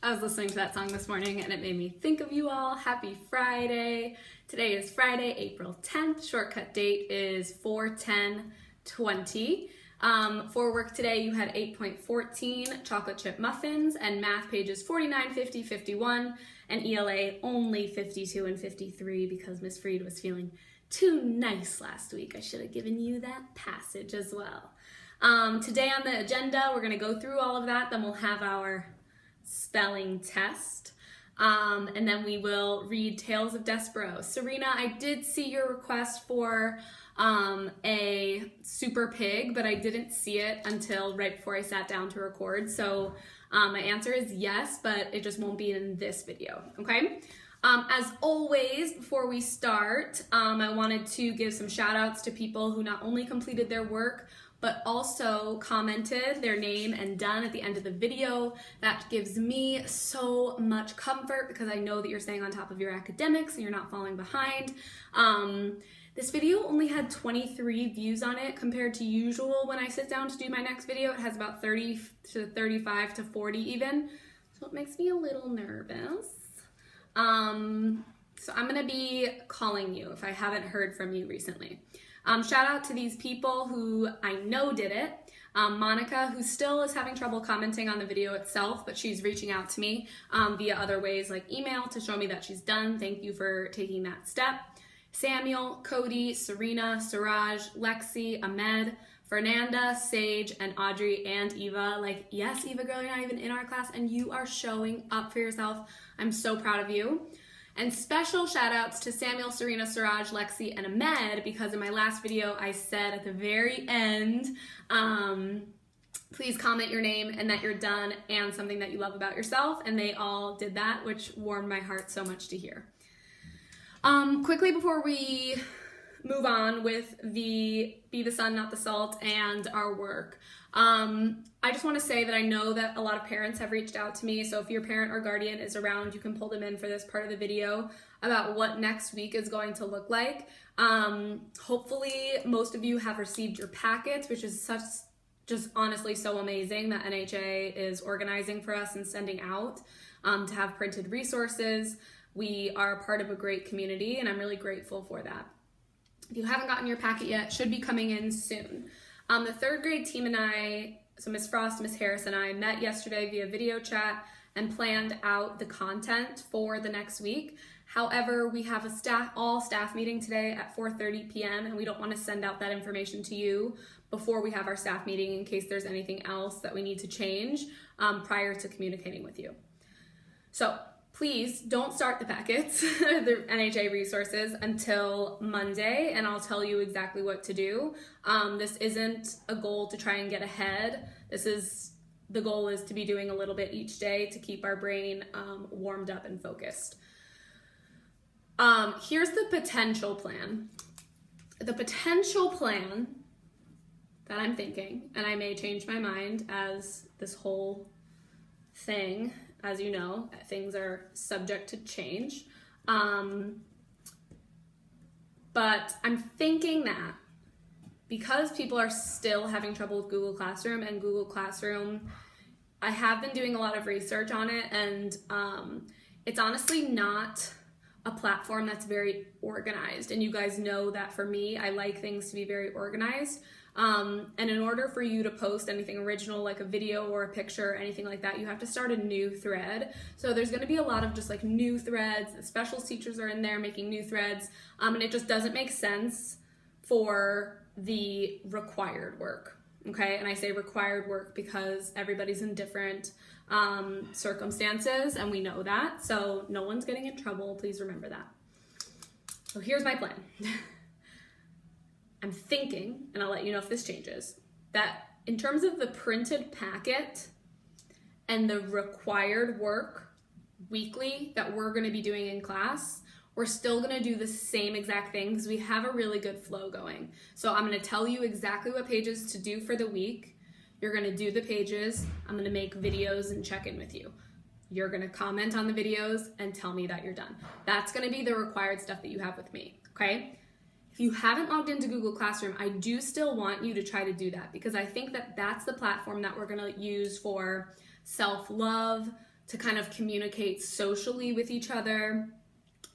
I was listening to that song this morning and it made me think of you all. Happy Friday. Today is Friday, April 10th. Shortcut date is 4/10/20. For work today, you had 8.14 chocolate chip muffins and math pages 49, 50, 51, and ELA only 52 and 53 because Miss Freed was feeling too nice last week. I should have given you that passage as well. Today on the agenda, we're going to go through all of that. Then we'll have our spelling test, and then we will read Tales of Despero. Serena, I did see your request for a super pig, but I didn't see it until right before I sat down to record, so my answer is yes, but it just won't be in this video, okay? As always, before we start, I wanted to give some shout outs to people who not only completed their work, but also commented their name and done at the end of the video. That gives me so much comfort because I know that you're staying on top of your academics and you're not falling behind. This video only had 23 views on it compared to usual. When I sit down to do my next video, it has about 30 to 35 to 40 even. So it makes me a little nervous. So I'm gonna be calling you if I haven't heard from you recently. Shout out to these people who I know did it. Monica, who still is having trouble commenting on the video itself, but she's reaching out to me via other ways like email to show me that she's done. Thank you for taking that step. Samuel, Cody, Serena, Siraj, Lexi, Ahmed, Fernanda, Sage, and Audrey, and Eva. Like, yes, Eva girl, you're not even in our class and you are showing up for yourself. I'm so proud of you. And special shout outs to Samuel, Serena, Siraj, Lexi, and Ahmed, because in my last video I said at the very end, please comment your name and that you're done and something that you love about yourself, and they all did that, which warmed my heart so much to hear. Quickly before we move on with the Be the Sun, Not the Salt and our work, I just want to say that I know that a lot of parents have reached out to me, so if your parent or guardian is around, you can pull them in for this part of the video about what next week is going to look like. Hopefully most of you have received your packets, which is just honestly so amazing that NHA is organizing for us and sending out to have printed resources. We are a part of a great community and I'm really grateful for that. If you haven't gotten your packet yet, it should be coming in soon. The third grade team and I, so Miss Frost, Miss Harris, and I met yesterday via video chat and planned out the content for the next week. However, we have a all staff meeting today at 4:30 p.m. and we don't want to send out that information to you before we have our staff meeting in case there's anything else that we need to change prior to communicating with you. So please don't start the packets, the NHA resources, until Monday, and I'll tell you exactly what to do. This isn't a goal to try and get ahead. The goal is to be doing a little bit each day to keep our brain warmed up and focused. Here's the potential plan. The potential plan that I'm thinking, and I may change my mind as this whole thing, as you know, things are subject to change. But I'm thinking that because people are still having trouble with Google Classroom, and Google Classroom, I have been doing a lot of research on it, and it's honestly not a platform that's very organized. And you guys know that for me, I like things to be very organized. And in order for you to post anything original, like a video or a picture or anything like that, you have to start a new thread. So there's going to be a lot of just like new threads. The specials teachers are in there making new threads. And it just doesn't make sense for the required work. Okay. And I say required work because everybody's in different circumstances and we know that. So no one's getting in trouble. Please remember that. So here's my plan. I'm thinking, and I'll let you know if this changes, that in terms of the printed packet and the required work weekly that we're going to be doing in class, we're still gonna do the same exact thing because we have a really good flow going. So I'm gonna tell you exactly what pages to do for the week. You're gonna do the pages. I'm gonna make videos and check in with you. You're gonna comment on the videos and tell me that you're done. That's gonna be the required stuff that you have with me, okay? If you haven't logged into Google Classroom, I do still want you to try to do that because I think that that's the platform that we're gonna use for self-love, to kind of communicate socially with each other.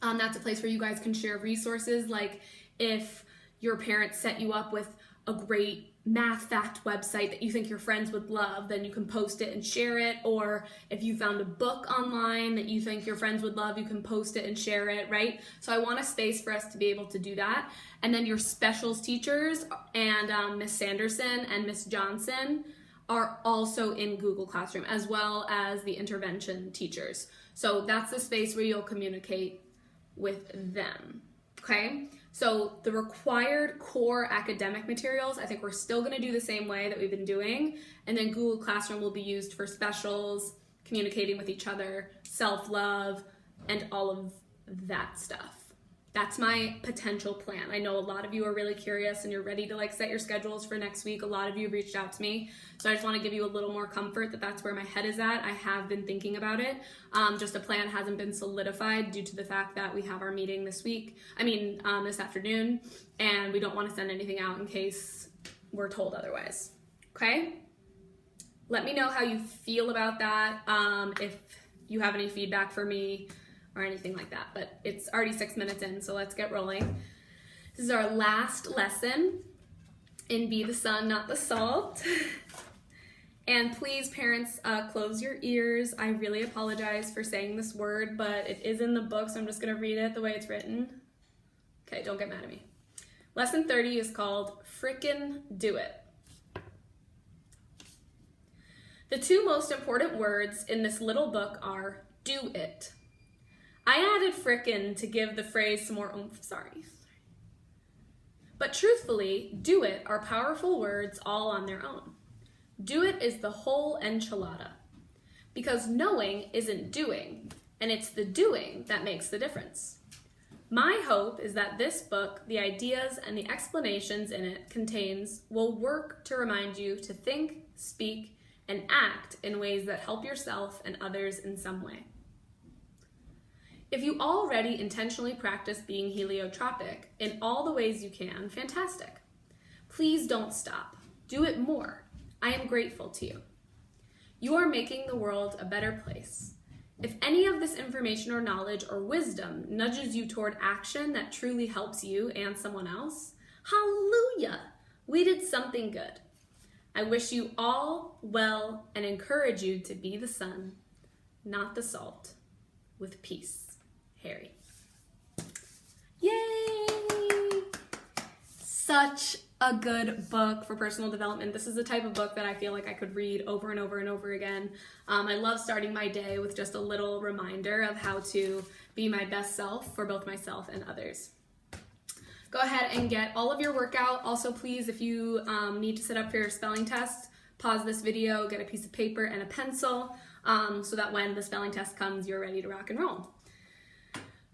That's a place where you guys can share resources. Like if your parents set you up with a great math fact website that you think your friends would love, then you can post it and share it. Or if you found a book online that you think your friends would love, you can post it and share it, right? So I want a space for us to be able to do that. And then your specials teachers and Miss Sanderson and Miss Johnson are also in Google Classroom, as well as the intervention teachers. So that's the space where you'll communicate with them, okay? So the required core academic materials, I think we're still gonna do the same way that we've been doing, and then Google Classroom will be used for specials, communicating with each other, self-love, and all of that stuff. That's my potential plan. I know a lot of you are really curious and you're ready to like set your schedules for next week. A lot of you have reached out to me. So I just want to give you a little more comfort that that's where my head is at. I have been thinking about it. Just a plan hasn't been solidified due to the fact that we have our meeting this afternoon, and we don't want to send anything out in case we're told otherwise. Okay? Let me know how you feel about that. If you have any feedback for me, or anything like that, but it's already 6 minutes in, so let's get rolling. This is our last lesson in Be the Sun, Not the Salt. And please, parents, close your ears. I really apologize for saying this word, but it is in the book, so I'm just gonna read it the way it's written. Okay, don't get mad at me. Lesson 30 is called Frickin' Do It. The two most important words in this little book are do it. I added frickin' to give the phrase some more oomph, sorry. But truthfully, do it are powerful words all on their own. Do it is the whole enchilada. Because knowing isn't doing, and it's the doing that makes the difference. My hope is that this book, the ideas and the explanations in it contains, will work to remind you to think, speak, and act in ways that help yourself and others in some way. If you already intentionally practice being heliotropic in all the ways you can, fantastic. Please don't stop. Do it more. I am grateful to you. You are making the world a better place. If any of this information or knowledge or wisdom nudges you toward action that truly helps you and someone else, hallelujah, we did something good. I wish you all well and encourage you to be the sun, not the salt, with peace. Harry. Yay! Such a good book for personal development. This is the type of book that I feel like I could read over and over and over again. I love starting my day with just a little reminder of how to be my best self for both myself and others. Go ahead and get all of your workout. Also, please, if you need to sit up for your spelling test, pause this video, get a piece of paper and a pencil so that when the spelling test comes, you're ready to rock and roll.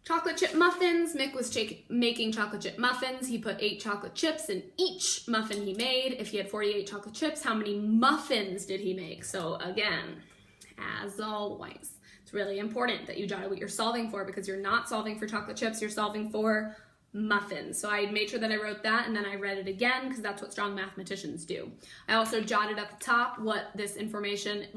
Chocolate chip muffins. Mick was making chocolate chip muffins. He put 8 chocolate chips in each muffin he made. If he had 48 chocolate chips, how many muffins did he make? So again, as always, it's really important that you jot what you're solving for, because you're not solving for chocolate chips, you're solving for muffins. So I made sure that I wrote that, and then I read it again because that's what strong mathematicians do. I also jotted at the top what information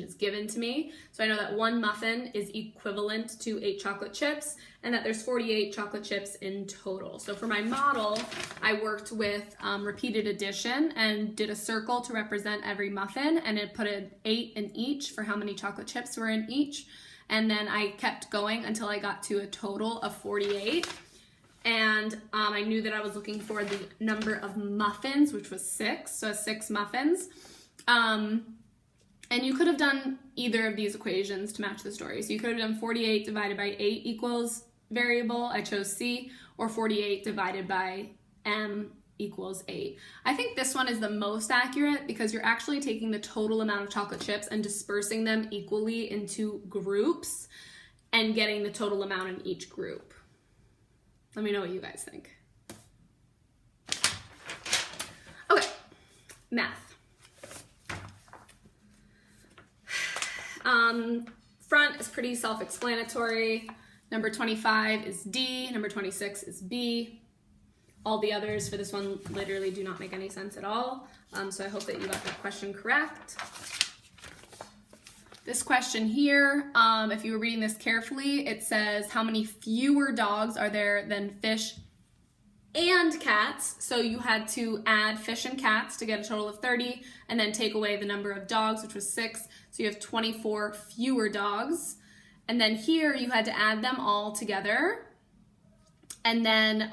is given to me. So I know that 1 muffin is equivalent to 8 chocolate chips, and that there's 48 chocolate chips in total. So for my model, I worked with repeated addition and did a circle to represent every muffin, and it put an 8 in each for how many chocolate chips were in each. And then I kept going until I got to a total of 48. And I knew that I was looking for the number of muffins, which was 6, so 6 muffins. And you could have done either of these equations to match the story. So you could have done 48 divided by 8 equals variable, I chose C, or 48 divided by M equals 8. I think this one is the most accurate because you're actually taking the total amount of chocolate chips and dispersing them equally into groups and getting the total amount in each group. Let me know what you guys think. Okay, math. Front is pretty self-explanatory. Number 25 is D, number 26 is B. All the others for this one literally do not make any sense at all. So I hope that you got that question correct. This question here, if you were reading this carefully, it says how many fewer dogs are there than fish and cats. So you had to add fish and cats to get a total of 30 and then take away the number of dogs, which was 6. So you have 24 fewer dogs. And then here you had to add them all together. And then,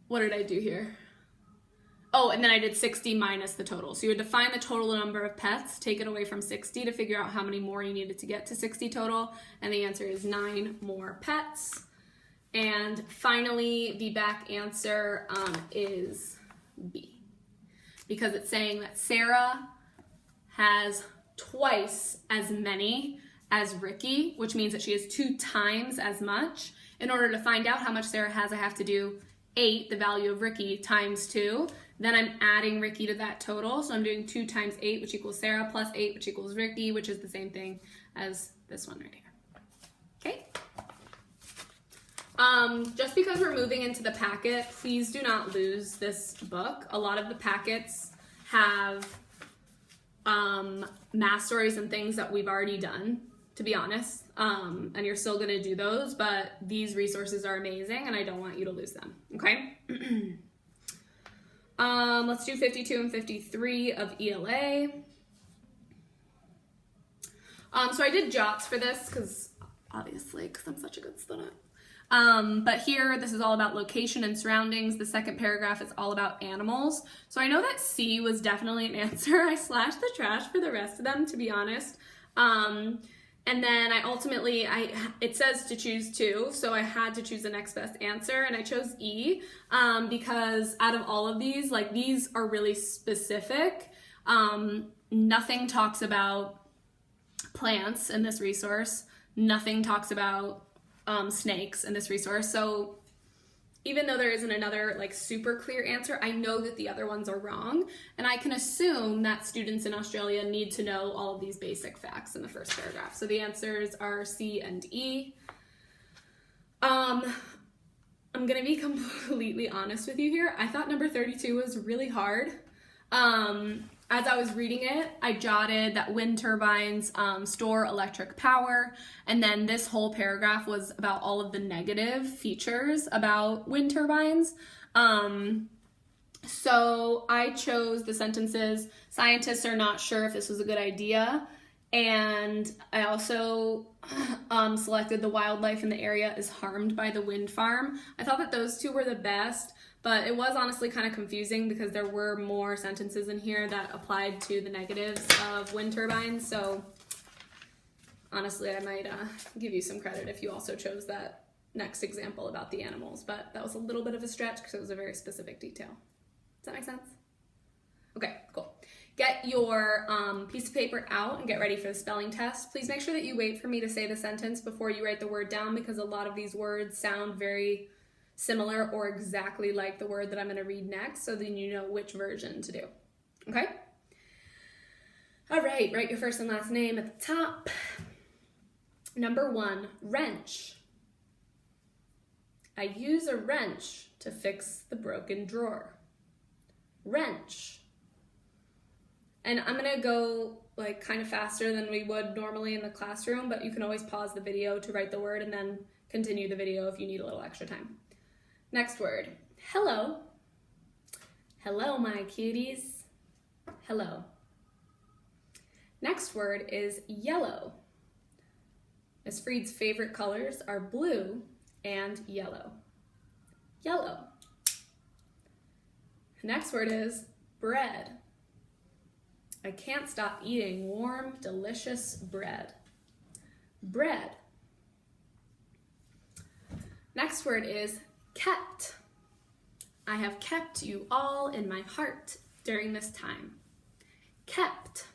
what did I do here? Oh, and then I did 60 minus the total. So you had to find the total number of pets, take it away from 60 to figure out how many more you needed to get to 60 total. And the answer is 9 more pets. And finally, the back answer is B. Because it's saying that Sarah has twice as many as Ricky, which means that she has 2 times as much. In order to find out how much Sarah has, I have to do 8, the value of Ricky, times 2. Then I'm adding Ricky to that total. So I'm doing 2 times 8, which equals Sarah, plus 8, which equals Ricky, which is the same thing as this one right here. Okay? Just because we're moving into the packet, please do not lose this book. A lot of the packets have math stories and things that we've already done, to be honest, and you're still going to do those, but these resources are amazing and I don't want you to lose them, okay? Let's do 52 and 53 of ELA. So I did jots for this because I'm such a good student. But here, this is all about location and surroundings. The second paragraph is all about animals. So I know that C was definitely an answer. I slashed the trash for the rest of them, to be honest. And then it says to choose 2, so I had to choose the next best answer, and I chose E, because out of all of these, like, these are really specific. Nothing talks about plants in this resource. Nothing talks about snakes in this resource. So even though there isn't another like super clear answer, I know that the other ones are wrong. And I can assume that students in Australia need to know all of these basic facts in the first paragraph. So the answers are C and E. I'm gonna be completely honest with you here. I thought number 32 was really hard. As I was reading it, I jotted that wind turbines store electric power, and then this whole paragraph was about all of the negative features about wind turbines. So I chose the sentences, scientists are not sure if this was a good idea, and I also selected the wildlife in the area is harmed by the wind farm. I thought that those 2 were the best. But it was honestly kind of confusing because there were more sentences in here that applied to the negatives of wind turbines. So honestly, I might give you some credit if you also chose that next example about the animals. But that was a little bit of a stretch because it was a very specific detail. Does that make sense? Okay, cool. Get your piece of paper out and get ready for the spelling test. Please make sure that you wait for me to say the sentence before you write the word down because a lot of these words sound very similar or exactly like the word that I'm going to read next, so then you know which version to do. Okay? All right, write your first and last name at the top. Number 1, wrench. I use a wrench to fix the broken drawer. Wrench. And I'm going to go like kind of faster than we would normally in the classroom, but you can always pause the video to write the word and then continue the video if you need a little extra time. Next word, hello. Hello, my cuties. Hello. Next word is yellow. Miss Freed's favorite colors are blue and yellow. Yellow. Next word is bread. I can't stop eating warm, delicious bread. Bread. Next word is kept. I have kept you all in my heart during this time. Kept.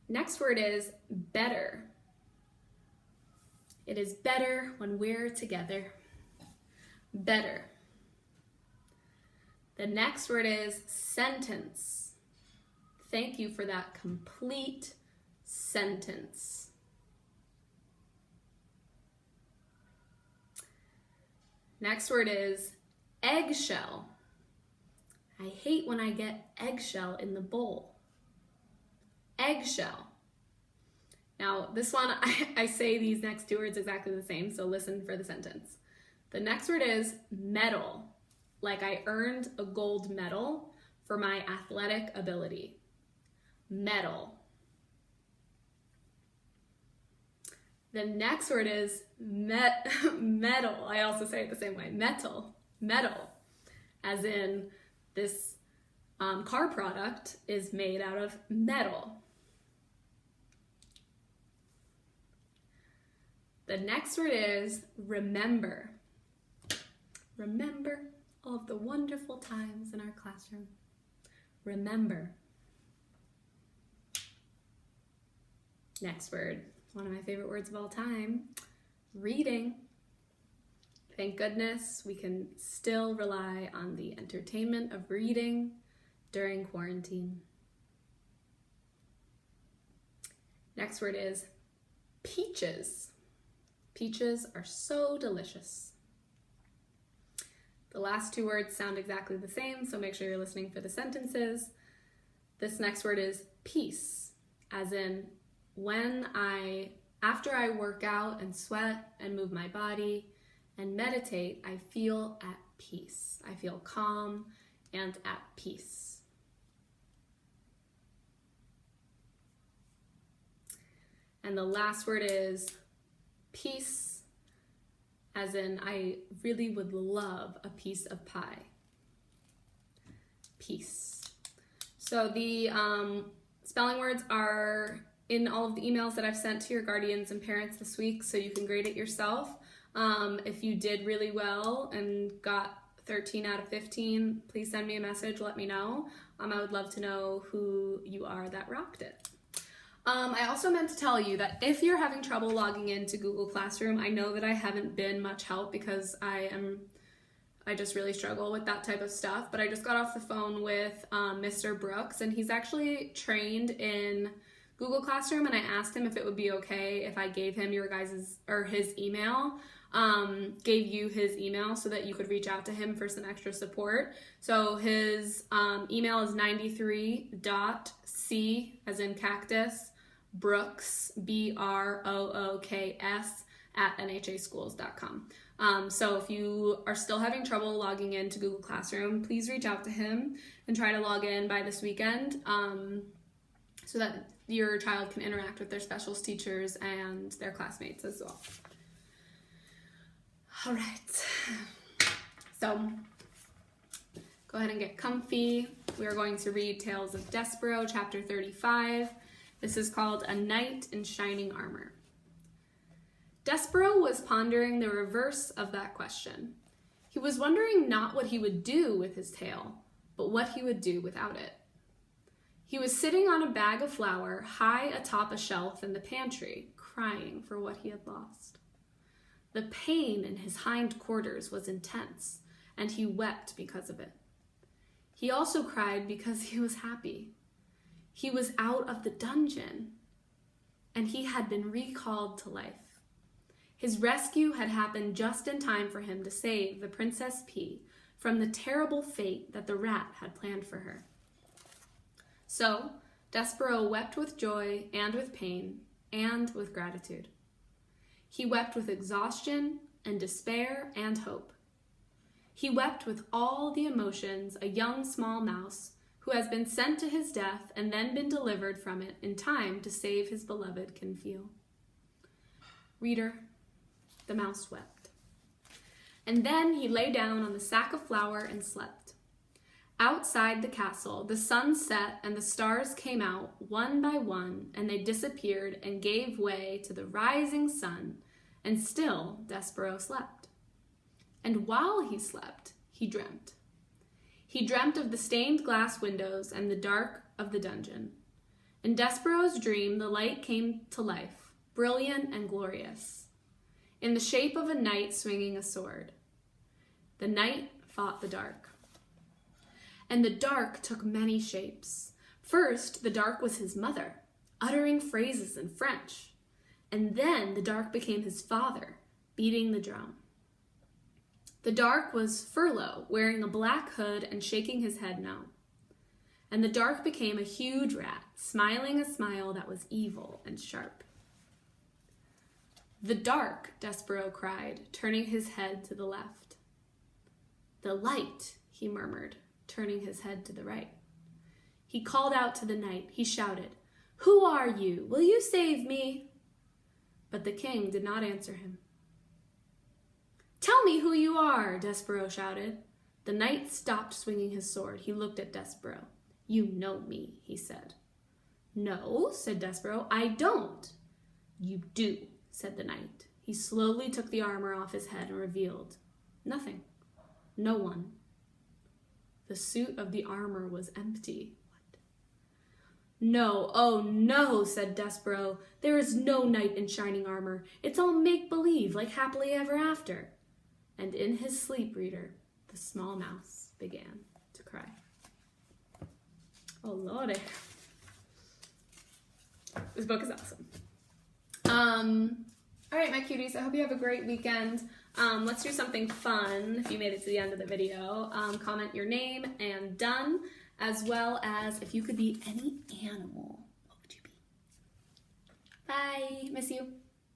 Next word is better. It is better when we're together. Better. The next word is sentence. Thank you for that complete sentence. Next word is eggshell. I hate when I get eggshell in the bowl. Eggshell. Now, this one, I say these next two words exactly the same, so listen for the sentence. The next word is medal. Like I earned a gold medal for my athletic ability. Medal. The next word is metal. I also say it the same way. Metal. Metal. As in this car product is made out of metal. The next word is remember. Remember all of the wonderful times in our classroom. Remember. Next word, one of my favorite words of all time, reading. Thank goodness we can still rely on the entertainment of reading during quarantine. Next word is peaches. Peaches are so delicious. The last two words sound exactly the same, so make sure you're listening for the sentences. This next word is peace, as in after I work out and sweat and move my body and meditate, I feel at peace. I feel calm and at peace. And the last word is peace, as in I really would love a piece of pie. Peace. So the spelling words are in all of the emails that I've sent to your guardians and parents this week, so you can grade it yourself. If you did really well and got 13 out of 15, please send me a message, let me know. I would love to know who you are that rocked it. I also meant to tell you that if you're having trouble logging into Google Classroom, I know that I haven't been much help because I just really struggle with that type of stuff, but I just got off the phone with Mr. Brooks, and he's actually trained in Google Classroom, and I asked him if it would be okay if I gave him his email, gave you his email so that you could reach out to him for some extra support. So his email is 93.c, as in cactus, Brooks, BROOKS, @NHAschools.com. So if you are still having trouble logging into Google Classroom, please reach out to him and try to log in by this weekend so that your child can interact with their specials teachers and their classmates as well. All right, so go ahead and get comfy. We are going to read Tales of Despereaux, chapter 35. This is called A Knight in Shining Armor. Despereaux was pondering the reverse of that question. He was wondering not what he would do with his tail, but what he would do without it. He was sitting on a bag of flour high atop a shelf in the pantry, crying for what he had lost. The pain in his hind quarters was intense, and he wept because of it. He also cried because he was happy. He was out of the dungeon, and he had been recalled to life. His rescue had happened just in time for him to save the Princess P from the terrible fate that the rat had planned for her. So, Despereaux wept with joy and with pain and with gratitude. He wept with exhaustion and despair and hope. He wept with all the emotions a young small mouse who has been sent to his death and then been delivered from it in time to save his beloved can feel. Reader, the mouse wept. And then he lay down on the sack of flour and slept. Outside the castle, the sun set and the stars came out one by one, and they disappeared and gave way to the rising sun, and still Despereaux slept. And while he slept, he dreamt. He dreamt of the stained glass windows and the dark of the dungeon. In Despereaux's dream, the light came to life, brilliant and glorious. in the shape of a knight swinging a sword. The night fought the dark. And the dark took many shapes. First, the dark was his mother, uttering phrases in French. And then the dark became his father, beating the drum. The dark was Furlough, wearing a black hood and shaking his head no. And the dark became a huge rat, smiling a smile that was evil and sharp. The dark, Despereaux cried, turning his head to the left. The light, he murmured, turning his head to the right. He called out to the night. He shouted, "Who are you? Will you save me?" But the king did not answer him. "Tell me who you are," Despereaux shouted. The knight stopped swinging his sword. He looked at Despereaux. "You know me," he said. "No," said Despereaux, "I don't." "You do," said the knight. He slowly took the armor off his head and revealed nothing. No one. The suit of the armor was empty. What? "No, oh no," said Despereaux. "There is no knight in shining armor. It's all make-believe, like Happily Ever After." And in his sleep reader, the small mouse began to cry. Oh, Lordy. This book is awesome. All right, my cuties, I hope you have a great weekend. Let's do something fun if you made it to the end of the video. Comment your name and done, as well as if you could be any animal, what would you be? Bye. Miss you.